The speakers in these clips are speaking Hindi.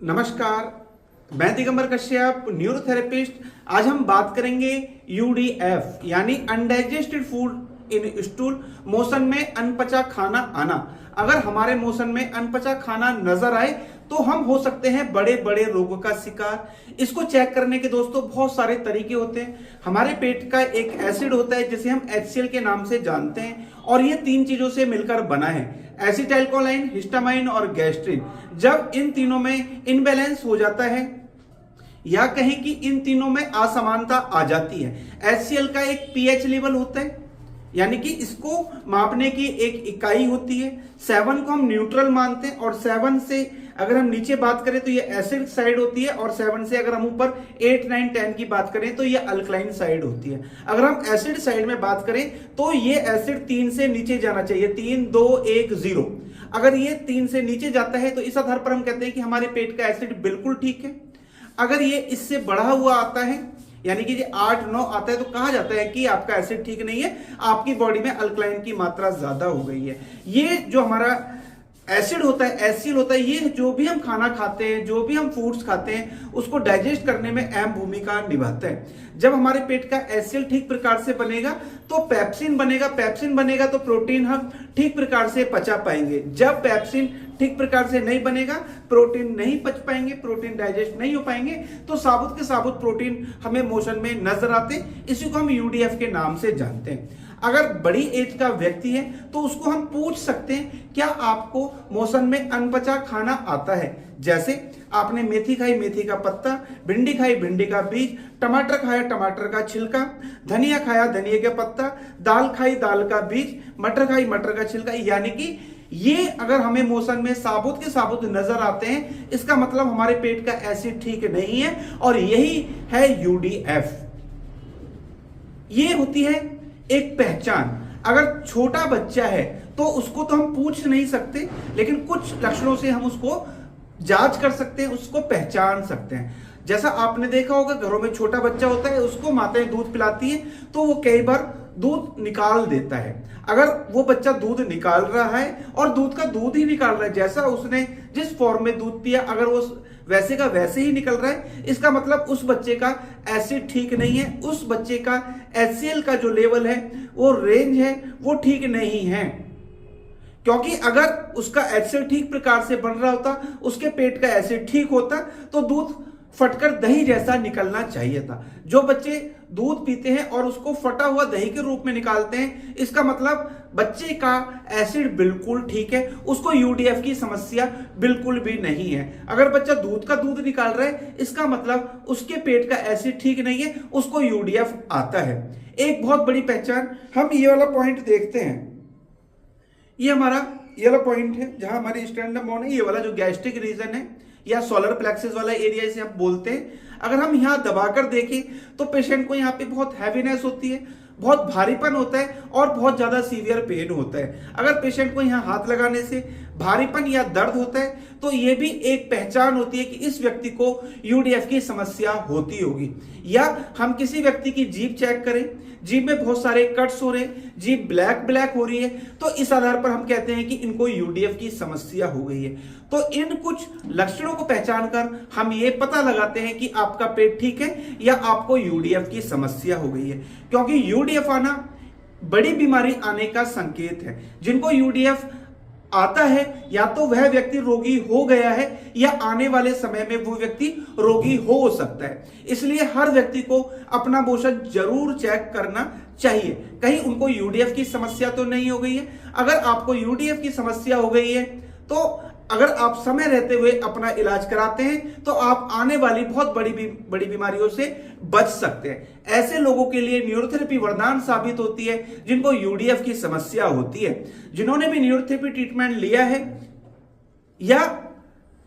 नमस्कार, मैं दिगंबर कश्यप, न्यूरोथेरेपिस्ट। आज हम बात करेंगे यूडीएफ यानी undigested food in stool, motion में अनपचा खाना आना। अगर हमारे मोशन में अनपचा खाना नजर आए तो हम हो सकते हैं बड़े बड़े रोगों का शिकार। इसको चेक करने के दोस्तों बहुत सारे तरीके होते हैं। हमारे पेट का एक एसिड होता है जिसे हम HCl के नाम से जानते हैं और ये 3 चीजों से मिलकर बना है, एसिटाइलकोलाइन, हिस्टामाइन और गैस्ट्रिन। जब इन तीनों में इनबैलेंस हो जाता है या कहें कि इन तीनों में असमानता आ जाती है, HCl का एक pH लेवल होता है यानी कि इसको मापने की एक इकाई होती है। 7 को हम न्यूट्रल मानते हैं और 7 से अगर हम नीचे बात करें तो ये एसिड साइड होती है और 7 से अगर हम ऊपर 8, 9, 10 की बात करें तो ये अल्कलाइन साइड होती है। अगर हम एसिड साइड में बात करें तो ये एसिड 3 से नीचे जाना चाहिए, 3, 2, 1, 0। अगर ये 3 से नीचे जाता है तो इस आधार पर हम कहते हैं कि हमारे पेट का एसिड बिल्कुल ठीक है। अगर ये इससे बढ़ा हुआ आता है यानी कि 8, 9 आता है तो कहा जाता है कि आपका एसिड ठीक नहीं है, आपकी बॉडी में अल्कलाइन की मात्रा ज्यादा हो गई है। ये जो हमारा एसिड होता है, HCl होता है, ये जो भी हम खाना खाते हैं, जो भी हम फूड्स खाते हैं, उसको डाइजेस्ट करने में अहम भूमिका निभाता है। जब हमारे पेट का HCl ठीक प्रकार से बनेगा तो पेप्सिन बनेगा, पेप्सिन बनेगा तो प्रोटीन हम ठीक प्रकार से पचा पाएंगे। जब पेप्सिन ठीक प्रकार से नहीं बनेगा, प्रोटीन नहीं पच पाएंगे, प्रोटीन डाइजेस्ट नहीं हो पाएंगे, तो साबुत के साबुत प्रोटीन हमें मोशन में नजर आते। इसी को हम यूडीएफ के नाम से जानते हैं। अगर बड़ी एज का व्यक्ति है तो उसको हम पूछ सकते हैं क्या आपको मोशन में अनपचा खाना आता है। जैसे आपने मेथी खाई, मेथी का पत्ता, भिंडी खाई, भिंडी का बीज, टमाटर खाया, टमाटर का छिलका, धनिया खाया, धनिया का पत्ता, दाल खाई, दाल का बीज, मटर खाई, मटर का छिलका। यानी कि ये अगर हमें मोशन में साबुत के साबुत नजर आते हैं, इसका मतलब हमारे पेट का एसिड ठीक नहीं है और यही है यूडीएफ। ये होती है एक पहचान। अगर छोटा बच्चा है तो उसको तो हम पूछ नहीं सकते, लेकिन कुछ लक्षणों से हम उसको जांच कर सकते हैं, उसको पहचान सकते हैं। जैसा आपने देखा होगा घरों में छोटा बच्चा होता है, उसको माताएं दूध पिलाती है तो वो कई बार दूध निकाल देता है। अगर वो बच्चा दूध निकाल रहा है और दूध का दूध ही निकाल रहा है, जैसा उसने जिस फॉर्म में दूध पिया, अगर वो वैसे का वैसे ही निकल रहा है, इसका मतलब उस बच्चे का एसिड ठीक नहीं है, उस बच्चे का HCl का जो लेवल है, वो रेंज है, वो ठीक नहीं है। क्योंकि अगर उसका HCl ठीक प्रकार से बन रहा होता, उसके पेट का एसिड ठीक होता, तो दूध फटकर दही जैसा निकलना चाहिए था। जो बच्चे दूध पीते हैं और उसको फटा हुआ दही के रूप में निकालते हैं, इसका मतलब बच्चे का एसिड बिल्कुल ठीक है, उसको यूडीएफ की समस्या बिल्कुल भी नहीं है। अगर बच्चा दूध का दूध निकाल रहा है, इसका मतलब उसके पेट का एसिड ठीक नहीं है, उसको यूडीएफ आता है। एक बहुत बड़ी पहचान, हम ये वाला पॉइंट देखते हैं, ये हमारा ये वाला पॉइंट है जहां हमारी स्टर्नम बोन है, ये वाला जो गैस्ट्रिक रीजन है या सोलर प्लेक्सिस वाला एरिया इसे हम बोलते हैं। अगर हम यहाँ दबाकर देखें तो पेशेंट को यहाँ पे बहुत हैवीनेस होती है, बहुत भारीपन होता है और बहुत ज्यादा सीवियर पेन होता है। अगर पेशेंट को यहाँ हाथ लगाने से भारीपन या दर्द होता है तो ये भी एक पहचान होती है कि इस व्यक्ति को यूडीएफ की समस्या होती होगी। या हम किसी व्यक्ति की जीभ चेक करें, जीभ में बहुत सारे कट्स हो रहे हैं, जीभ ब्लैक हो रही है, तो इस आधार पर हम कहते हैं कि इनको यूडीएफ की समस्या हो गई है। तो इन कुछ लक्षणों को पहचान कर हम ये पता लगाते हैं कि आपका पेट ठीक है या आपको यूडीएफ की समस्या हो गई है। क्योंकि यूडीएफ आना बड़ी बीमारी आने का संकेत है। जिनको यूडीएफ आता है या तो वह व्यक्ति रोगी हो गया है या आने वाले समय में वो व्यक्ति रोगी हो सकता है। इसलिए हर व्यक्ति को अपना मोशन जरूर चेक करना चाहिए, कहीं उनको यूडीएफ की समस्या तो नहीं हो गई है। अगर आपको यूडीएफ की समस्या हो गई है तो अगर आप समय रहते हुए अपना इलाज कराते हैं तो आप आने वाली बहुत बड़ी बीमारियों से बच सकते हैं। ऐसे लोगों के लिए न्यूरोथेरेपी वरदान साबित होती है जिनको यूडीएफ की समस्या होती है। जिन्होंने भी न्यूरोथेरेपी ट्रीटमेंट लिया है या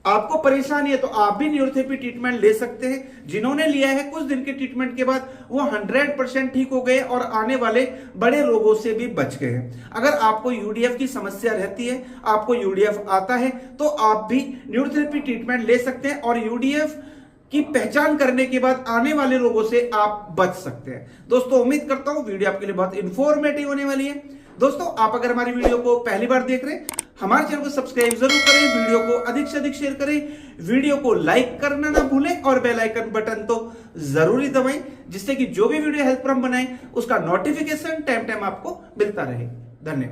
आपको परेशानी है तो आप भी न्यूरोथेरेपी ट्रीटमेंट ले सकते हैं। जिन्होंने लिया है कुछ दिन के ट्रीटमेंट के बाद वो 100% ठीक हो गए और आने वाले बड़े रोगों से भी बच गए हैं। अगर आपको यूडीएफ की समस्या रहती है, आपको यूडीएफ आता है, तो आप भी न्यूरोथेरेपी ट्रीटमेंट ले सकते हैं और यूडीएफ की पहचान करने के बाद आने वाले रोगों से आप बच सकते हैं। दोस्तों उम्मीद करता हूं वीडियो आपके लिए बहुत इंफॉर्मेटिव होने वाली है। दोस्तों आप अगर हमारी वीडियो को पहली बार देख रहे हैं हमारे चैनल को सब्सक्राइब जरूर करें, वीडियो को अधिक से अधिक शेयर करें, वीडियो को लाइक करना ना भूलें और बेल आइकन बटन तो जरूरी दबाएं, जिससे कि जो भी वीडियो हेल्प पर हम बनाएं उसका नोटिफिकेशन टाइम टाइम आपको मिलता रहे। धन्यवाद।